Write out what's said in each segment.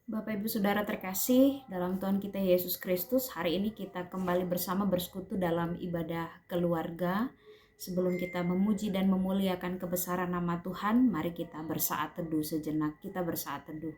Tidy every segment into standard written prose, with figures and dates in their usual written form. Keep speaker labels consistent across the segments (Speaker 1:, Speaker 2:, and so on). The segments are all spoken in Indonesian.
Speaker 1: Bapak Ibu Saudara terkasih dalam Tuhan kita Yesus Kristus, hari ini kita kembali bersama bersekutu dalam ibadah keluarga. Sebelum kita memuji dan memuliakan kebesaran nama Tuhan, mari kita bersaat teduh sejenak. Kita bersaat teduh.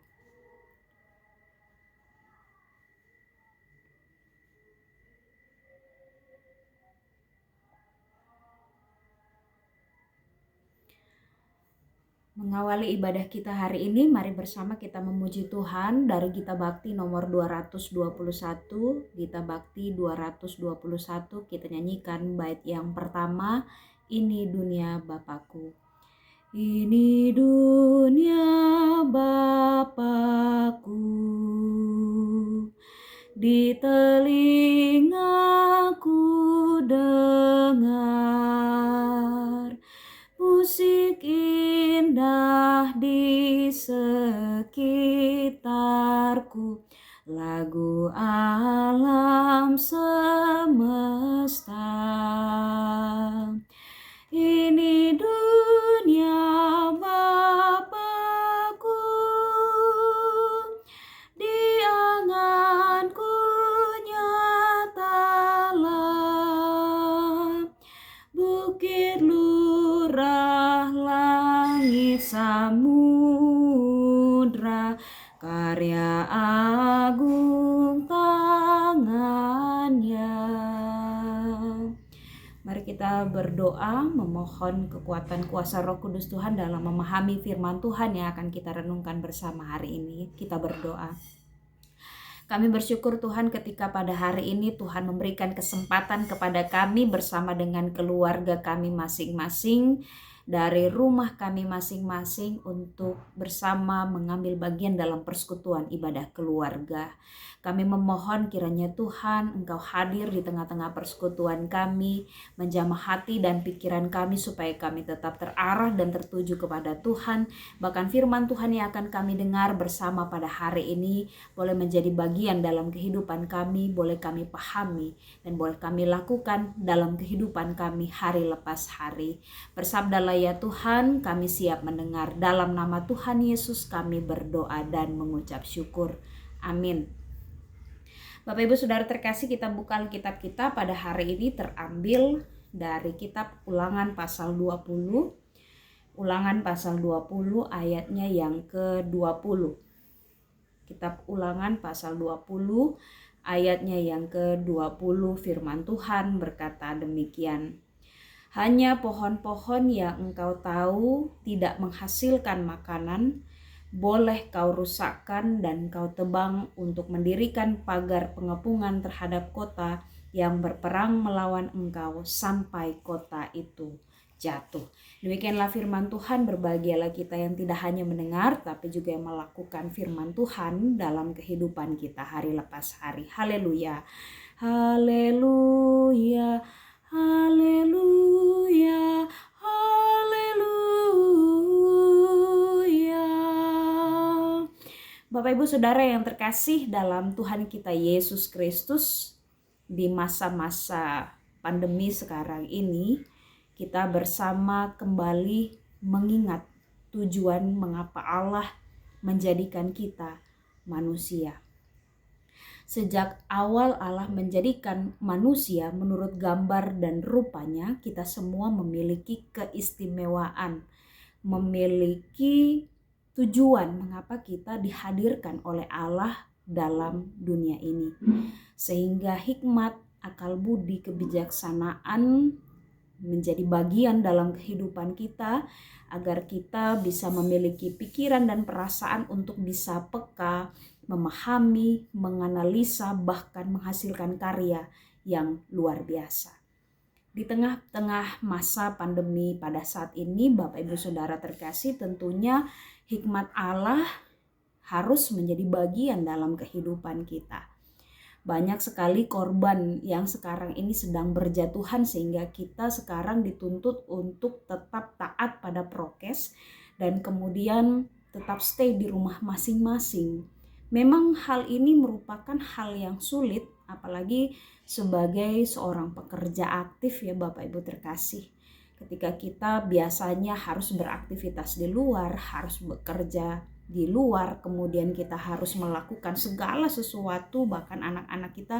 Speaker 1: Mengawali ibadah kita hari ini, mari bersama kita memuji Tuhan dari Gita Bakti nomor 221. Gita Bakti 221, kita nyanyikan bait yang pertama, Ini Dunia Bapakku. Ini dunia Bapakku, di telingaku dengar musik indah di sekitarku, lagu alam semesta. Ini dunia Bapakku, di anganku nyatalah, bukit lurah langit samudra, karya agung tangannya. Mari kita berdoa memohon kekuatan kuasa Roh Kudus Tuhan dalam memahami firman Tuhan yang akan kita renungkan bersama hari ini. Kita berdoa. Kami bersyukur Tuhan ketika pada hari ini Tuhan memberikan kesempatan kepada kami bersama dengan keluarga kami masing-masing, dari rumah kami masing-masing untuk bersama mengambil bagian dalam persekutuan ibadah keluarga. Kami memohon kiranya Tuhan Engkau hadir di tengah-tengah persekutuan kami, menjamah hati dan pikiran kami supaya kami tetap terarah dan tertuju kepada Tuhan. Bahkan firman Tuhan yang akan kami dengar bersama pada hari ini boleh menjadi bagian dalam kehidupan kami, boleh kami pahami dan boleh kami lakukan dalam kehidupan kami hari lepas hari. Bersabdalah ya Tuhan, kami siap mendengar. Dalam nama Tuhan Yesus kami berdoa dan mengucap syukur. Amin. Bapak Ibu Saudara terkasih, kita buka Alkitab kita pada hari ini terambil dari kitab Ulangan pasal 20. Ulangan pasal 20 ayatnya yang ke-20. Kitab Ulangan pasal 20 ayatnya yang ke-20, firman Tuhan berkata demikian. Hanya pohon-pohon yang engkau tahu tidak menghasilkan makanan, boleh kau rusakkan dan kau tebang untuk mendirikan pagar pengepungan terhadap kota yang berperang melawan engkau sampai kota itu jatuh. Demikianlah firman Tuhan. Berbahagialah kita yang tidak hanya mendengar tapi juga yang melakukan firman Tuhan dalam kehidupan kita hari lepas hari. Haleluya. Haleluya. Haleluya. Haleluya. Bapak Ibu Saudara yang terkasih dalam Tuhan kita Yesus Kristus, di masa-masa pandemi sekarang ini kita bersama kembali mengingat tujuan mengapa Allah menjadikan kita manusia. Sejak awal Allah menjadikan manusia menurut gambar dan rupanya, kita semua memiliki keistimewaan, memiliki tujuan mengapa kita dihadirkan oleh Allah dalam dunia ini. Sehingga hikmat, akal budi, kebijaksanaan menjadi bagian dalam kehidupan kita agar kita bisa memiliki pikiran dan perasaan untuk bisa peka, memahami, menganalisa, bahkan menghasilkan karya yang luar biasa. Di tengah-tengah masa pandemi pada saat ini, Bapak Ibu Saudara terkasih, tentunya hikmat Allah harus menjadi bagian dalam kehidupan kita. Banyak sekali korban yang sekarang ini sedang berjatuhan sehingga kita sekarang dituntut untuk tetap taat pada prokes dan kemudian tetap stay di rumah masing-masing. Memang hal ini merupakan hal yang sulit, apalagi sebagai seorang pekerja aktif ya Bapak Ibu terkasih. Ketika kita biasanya harus beraktivitas di luar, harus bekerja di luar, kemudian kita harus melakukan segala sesuatu, bahkan anak-anak kita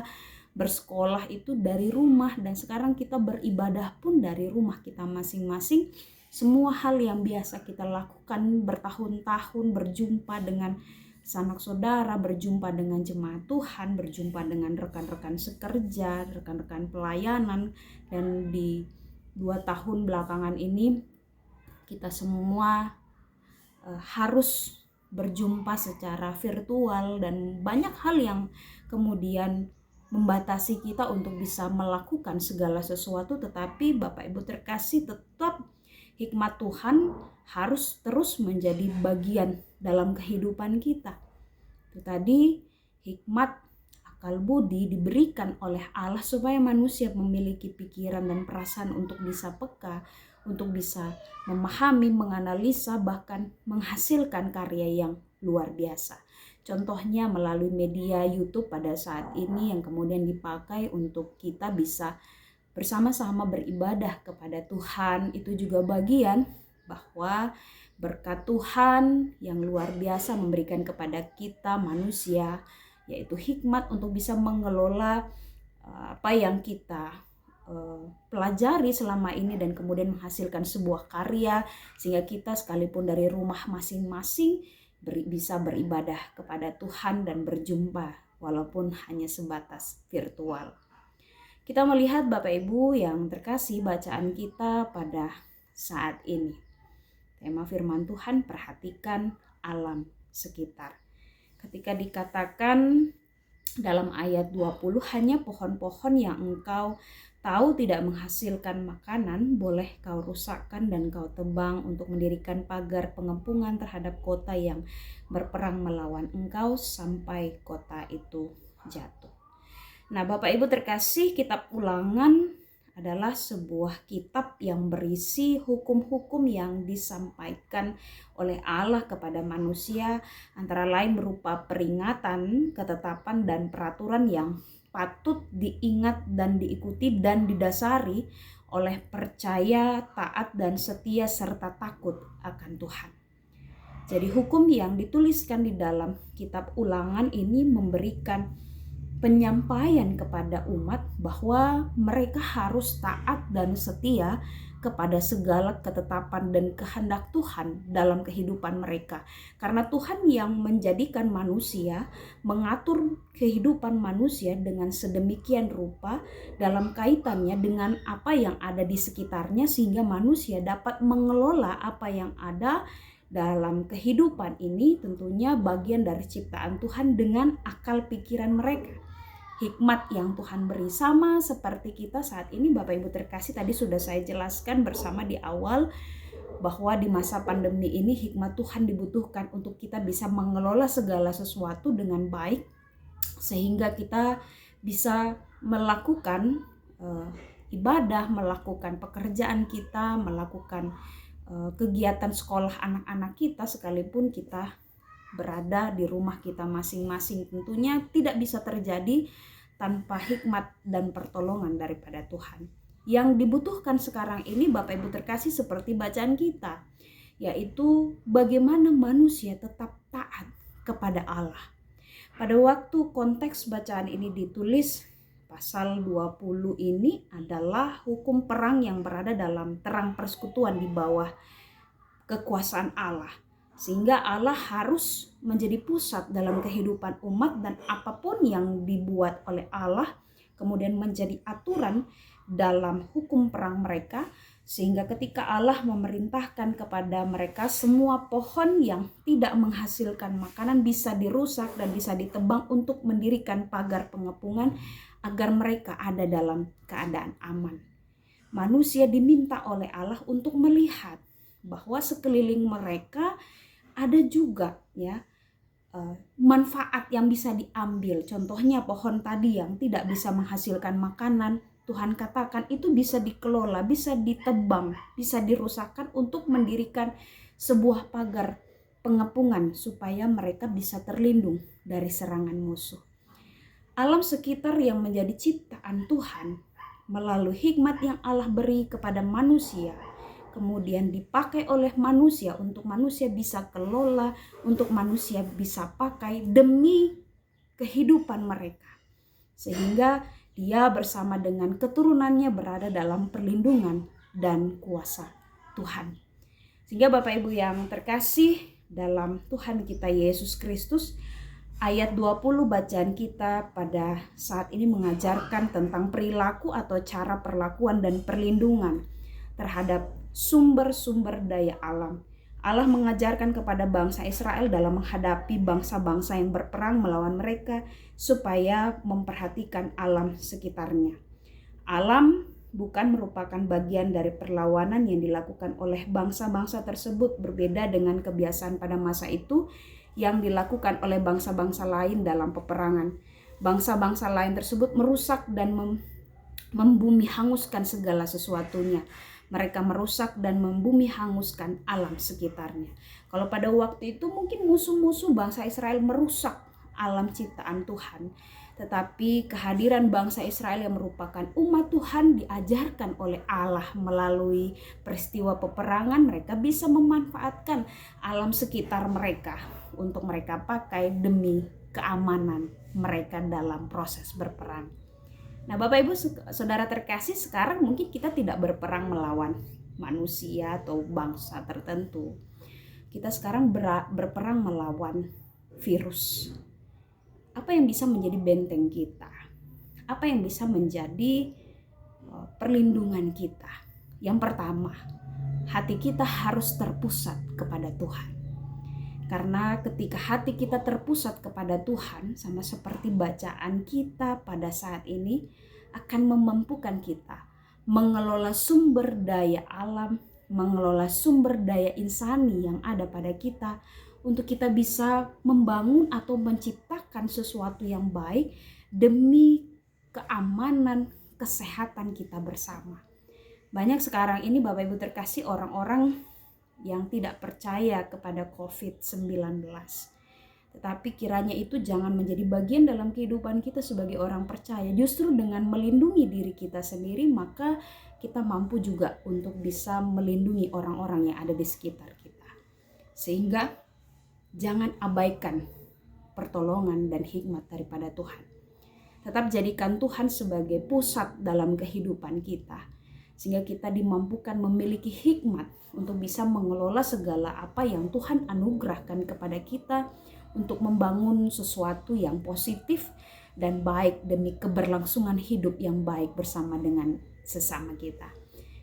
Speaker 1: bersekolah itu dari rumah, dan sekarang kita beribadah pun dari rumah kita masing-masing. Semua hal yang biasa kita lakukan bertahun-tahun, berjumpa dengan sanak saudara, berjumpa dengan jemaat Tuhan, berjumpa dengan rekan-rekan sekerja, rekan-rekan pelayanan, dan di 2 tahun belakangan ini kita semua harus berjumpa secara virtual, dan banyak hal yang kemudian membatasi kita untuk bisa melakukan segala sesuatu. Tetapi Bapak Ibu terkasih, tetap hikmat Tuhan harus terus menjadi bagian dalam kehidupan kita. Itu tadi, hikmat akal budi diberikan oleh Allah supaya manusia memiliki pikiran dan perasaan untuk bisa peka, untuk bisa memahami, menganalisa, bahkan menghasilkan karya yang luar biasa. Contohnya melalui media YouTube pada saat ini yang kemudian dipakai untuk kita bisa bersama-sama beribadah kepada Tuhan. Itu juga bagian bahwa berkat Tuhan yang luar biasa memberikan kepada kita manusia, yaitu hikmat untuk bisa mengelola apa yang kita pelajari selama ini, dan kemudian menghasilkan sebuah karya sehingga kita sekalipun dari rumah masing-masing bisa beribadah kepada Tuhan dan berjumpa walaupun hanya sebatas virtual. Kita melihat Bapak Ibu yang terkasih, bacaan kita pada saat ini, tema firman Tuhan, perhatikan alam sekitar. Ketika dikatakan dalam ayat 20, hanya pohon-pohon yang engkau tahu tidak menghasilkan makanan, boleh kau rusakkan dan kau tebang untuk mendirikan pagar pengepungan terhadap kota yang berperang melawan engkau sampai kota itu jatuh. Nah, Bapak Ibu terkasih, kitab Ulangan adalah sebuah kitab yang berisi hukum-hukum yang disampaikan oleh Allah kepada manusia, antara lain berupa peringatan, ketetapan, dan peraturan yang patut diingat dan diikuti dan didasari oleh percaya, taat, dan setia serta takut akan Tuhan. Jadi hukum yang dituliskan di dalam kitab Ulangan ini memberikan penyampaian kepada umat bahwa mereka harus taat dan setia kepada segala ketetapan dan kehendak Tuhan dalam kehidupan mereka. Karena Tuhan yang menjadikan manusia, mengatur kehidupan manusia dengan sedemikian rupa dalam kaitannya dengan apa yang ada di sekitarnya, sehingga manusia dapat mengelola apa yang ada dalam kehidupan ini, tentunya bagian dari ciptaan Tuhan dengan akal pikiran mereka. Hikmat yang Tuhan beri sama seperti kita saat ini, Bapak Ibu terkasih, tadi sudah saya jelaskan bersama di awal bahwa di masa pandemi ini hikmat Tuhan dibutuhkan untuk kita bisa mengelola segala sesuatu dengan baik, sehingga kita bisa melakukan ibadah, melakukan pekerjaan kita, melakukan kegiatan sekolah anak-anak kita sekalipun kita berada di rumah kita masing-masing. Tentunya tidak bisa terjadi tanpa hikmat dan pertolongan daripada Tuhan. Yang dibutuhkan sekarang ini, Bapak Ibu terkasih, seperti bacaan kita, yaitu bagaimana manusia tetap taat kepada Allah. Pada waktu konteks bacaan ini ditulis, pasal 20 ini adalah hukum perang yang berada dalam terang persekutuan di bawah kekuasaan Allah. Sehingga Allah harus menjadi pusat dalam kehidupan umat, dan apapun yang dibuat oleh Allah kemudian menjadi aturan dalam hukum perang mereka. Sehingga ketika Allah memerintahkan kepada mereka, semua pohon yang tidak menghasilkan makanan bisa dirusak dan bisa ditebang untuk mendirikan pagar pengepungan agar mereka ada dalam keadaan aman. Manusia diminta oleh Allah untuk melihat bahwa sekeliling mereka ada juga manfaat yang bisa diambil. Contohnya pohon tadi yang tidak bisa menghasilkan makanan, Tuhan katakan itu bisa dikelola, bisa ditebang, bisa dirusakkan untuk mendirikan sebuah pagar pengepungan supaya mereka bisa terlindung dari serangan musuh. Alam sekitar yang menjadi ciptaan Tuhan melalui hikmat yang Allah beri kepada manusia kemudian dipakai oleh manusia untuk manusia bisa kelola, untuk manusia bisa pakai demi kehidupan mereka. Sehingga dia bersama dengan keturunannya berada dalam perlindungan dan kuasa Tuhan. Sehingga Bapak Ibu yang terkasih dalam Tuhan kita Yesus Kristus, ayat 20 bacaan kita pada saat ini mengajarkan tentang perilaku atau cara perlakuan dan perlindungan terhadap sumber-sumber daya alam. Allah mengajarkan kepada bangsa Israel dalam menghadapi bangsa-bangsa yang berperang melawan mereka supaya memperhatikan alam sekitarnya. Alam bukan merupakan bagian dari perlawanan yang dilakukan oleh bangsa-bangsa tersebut, berbeda dengan kebiasaan pada masa itu yang dilakukan oleh bangsa-bangsa lain dalam peperangan. Bangsa-bangsa lain tersebut merusak dan membumi hanguskan segala sesuatunya. Mereka merusak dan membumi hanguskan alam sekitarnya. Kalau pada waktu itu mungkin musuh-musuh bangsa Israel merusak alam ciptaan Tuhan. Tetapi kehadiran bangsa Israel yang merupakan umat Tuhan diajarkan oleh Allah melalui peristiwa peperangan. Mereka bisa memanfaatkan alam sekitar mereka untuk mereka pakai demi keamanan mereka dalam proses berperang. Nah, Bapak Ibu Saudara terkasih, sekarang mungkin kita tidak berperang melawan manusia atau bangsa tertentu. Kita sekarang berperang melawan virus. Apa yang bisa menjadi benteng kita? Apa yang bisa menjadi perlindungan kita? Yang pertama, hati kita harus terpusat kepada Tuhan. Karena ketika hati kita terpusat kepada Tuhan, sama seperti bacaan kita pada saat ini, akan memampukan kita mengelola sumber daya alam, mengelola sumber daya insani yang ada pada kita, untuk kita bisa membangun atau menciptakan sesuatu yang baik demi keamanan, kesehatan kita bersama. Banyak sekarang ini Bapak Ibu terkasih orang-orang yang tidak percaya kepada COVID-19. Tetapi kiranya itu jangan menjadi bagian dalam kehidupan kita sebagai orang percaya. Justru dengan melindungi diri kita sendiri, maka kita mampu juga untuk bisa melindungi orang-orang yang ada di sekitar kita. Sehingga jangan abaikan pertolongan dan hikmat daripada Tuhan. Tetap jadikan Tuhan sebagai pusat dalam kehidupan kita. Sehingga kita dimampukan memiliki hikmat untuk bisa mengelola segala apa yang Tuhan anugerahkan kepada kita untuk membangun sesuatu yang positif dan baik demi keberlangsungan hidup yang baik bersama dengan sesama kita.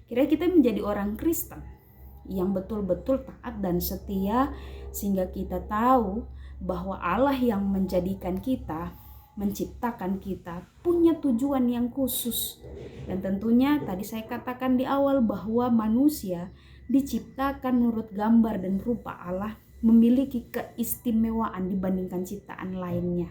Speaker 1: Kira kita menjadi orang Kristen yang betul-betul taat dan setia, sehingga kita tahu bahwa Allah yang menjadikan kita, menciptakan kita, punya tujuan yang khusus. Dan tentunya tadi saya katakan di awal bahwa manusia diciptakan menurut gambar dan rupa Allah, memiliki keistimewaan dibandingkan ciptaan lainnya.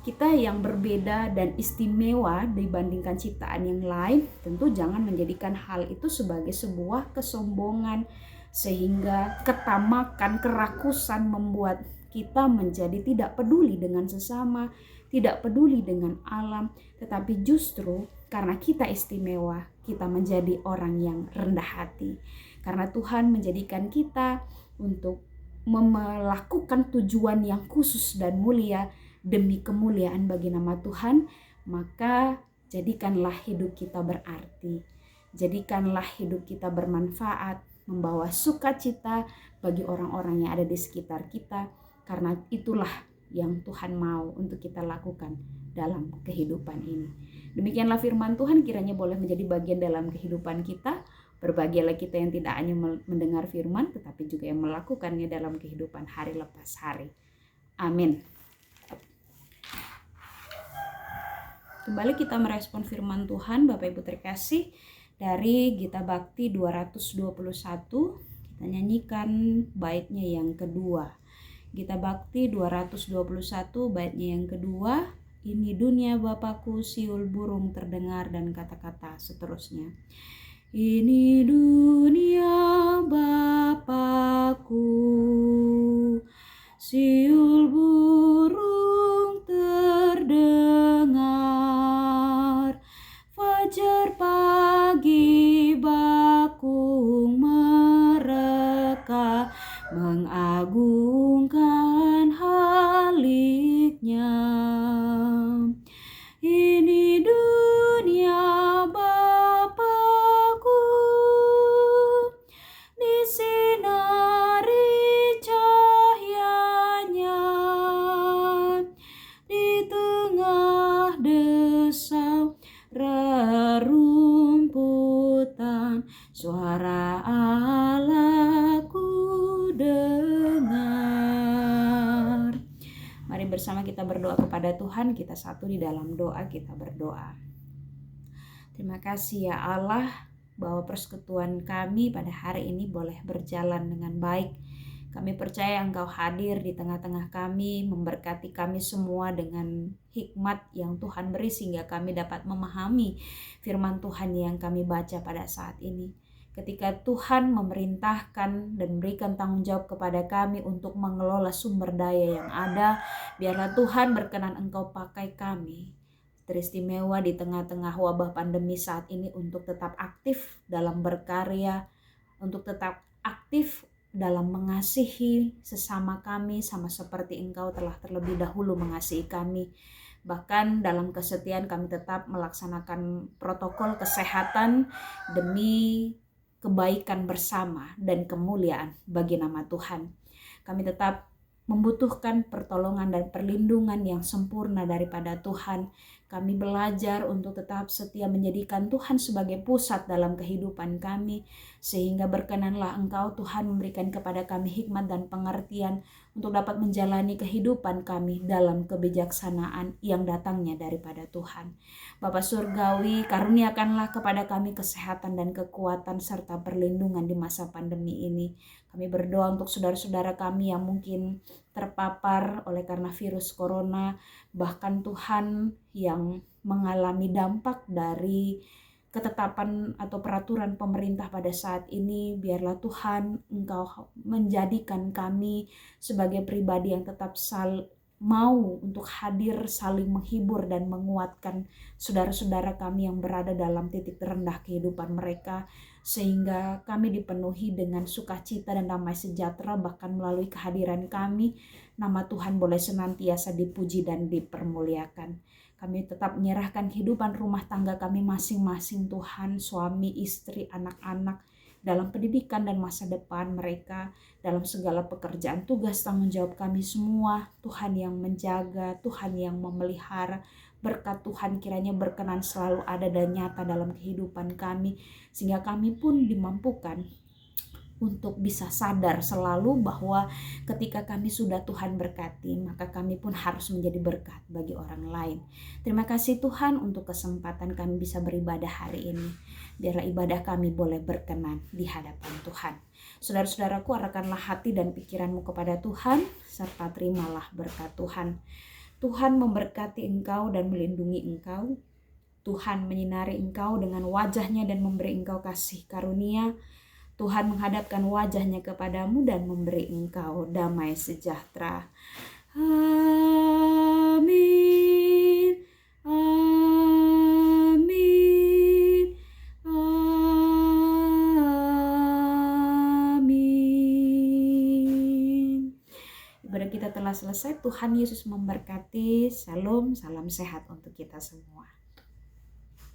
Speaker 1: Kita yang berbeda dan istimewa dibandingkan ciptaan yang lain, tentu jangan menjadikan hal itu sebagai sebuah kesombongan, sehingga ketamakan, kerakusan membuat kita menjadi tidak peduli dengan sesama, tidak peduli dengan alam, tetapi justru karena kita istimewa, kita menjadi orang yang rendah hati. Karena Tuhan menjadikan kita untuk melakukan tujuan yang khusus dan mulia demi kemuliaan bagi nama Tuhan, maka jadikanlah hidup kita berarti. Jadikanlah hidup kita bermanfaat, membawa sukacita bagi orang-orang yang ada di sekitar kita, karena itulah yang Tuhan mau untuk kita lakukan dalam kehidupan ini. Demikianlah firman Tuhan, kiranya boleh menjadi bagian dalam kehidupan kita. Berbahagialah kita yang tidak hanya mendengar firman, tetapi juga yang melakukannya dalam kehidupan hari lepas hari. Amin. Kembali kita merespon firman Tuhan, Bapak Ibu terkasih, dari Gita Bakti 221. Kita nyanyikan baitnya yang kedua. Gita Bakti 221 baitnya yang kedua. Ini dunia Bapakku, siul burung terdengar, dan kata-kata seterusnya. Ini dunia Bapakku, siul burung terdengar, fajar pagi bakung mari bersama kita berdoa kepada Tuhan. Kita satu di dalam doa, kita berdoa. Terima kasih ya Allah, bahwa persekutuan kami pada hari ini boleh berjalan dengan baik. Kami percaya Engkau hadir di tengah-tengah kami, memberkati kami semua dengan hikmat yang Tuhan beri sehingga kami dapat memahami firman Tuhan yang kami baca pada saat ini. Ketika Tuhan memerintahkan dan memberikan tanggung jawab kepada kami untuk mengelola sumber daya yang ada, biarlah Tuhan berkenan Engkau pakai kami teristimewa di tengah-tengah wabah pandemi saat ini untuk tetap aktif dalam berkarya, untuk tetap aktif dalam mengasihi sesama kami sama seperti Engkau telah terlebih dahulu mengasihi kami. Bahkan dalam kesetiaan kami tetap melaksanakan protokol kesehatan demi kebaikan bersama dan kemuliaan bagi nama Tuhan. Kami tetap membutuhkan pertolongan dan perlindungan yang sempurna daripada Tuhan. Kami belajar untuk tetap setia menjadikan Tuhan sebagai pusat dalam kehidupan kami, sehingga berkenanlah Engkau Tuhan memberikan kepada kami hikmat dan pengertian untuk dapat menjalani kehidupan kami dalam kebijaksanaan yang datangnya daripada Tuhan. Bapa Surgawi, karuniakanlah kepada kami kesehatan dan kekuatan serta perlindungan di masa pandemi ini. Kami berdoa untuk saudara-saudara kami yang mungkin terpapar oleh karena virus corona, bahkan Tuhan yang mengalami dampak dari ketetapan atau peraturan pemerintah pada saat ini. Biarlah Tuhan Engkau menjadikan kami sebagai pribadi yang tetap mau untuk hadir saling menghibur dan menguatkan saudara-saudara kami yang berada dalam titik terendah kehidupan mereka, sehingga kami dipenuhi dengan sukacita dan damai sejahtera. Bahkan melalui kehadiran kami, nama Tuhan boleh senantiasa dipuji dan dipermuliakan. Kami tetap menyerahkan kehidupan rumah tangga kami masing-masing Tuhan, suami, istri, anak-anak, dalam pendidikan dan masa depan mereka, dalam segala pekerjaan, tugas, tanggung jawab kami semua. Tuhan yang menjaga, Tuhan yang memelihara. Berkat Tuhan kiranya berkenan selalu ada dan nyata dalam kehidupan kami, sehingga kami pun dimampukan untuk bisa sadar selalu bahwa ketika kami sudah Tuhan berkati, maka kami pun harus menjadi berkat bagi orang lain. Terima kasih Tuhan untuk kesempatan kami bisa beribadah hari ini. Biarlah ibadah kami boleh berkenan di hadapan Tuhan. Saudara-saudaraku, arahkanlah hati dan pikiranmu kepada Tuhan, serta terimalah berkat Tuhan. Tuhan memberkati engkau dan melindungi engkau. Tuhan menyinari engkau dengan wajahnya dan memberi engkau kasih karunia. Tuhan menghadapkan wajahnya kepadamu dan memberi engkau damai sejahtera. Amin. Amin. Amin. Ibadah kita telah selesai. Tuhan Yesus memberkati. Shalom, salam sehat untuk kita semua.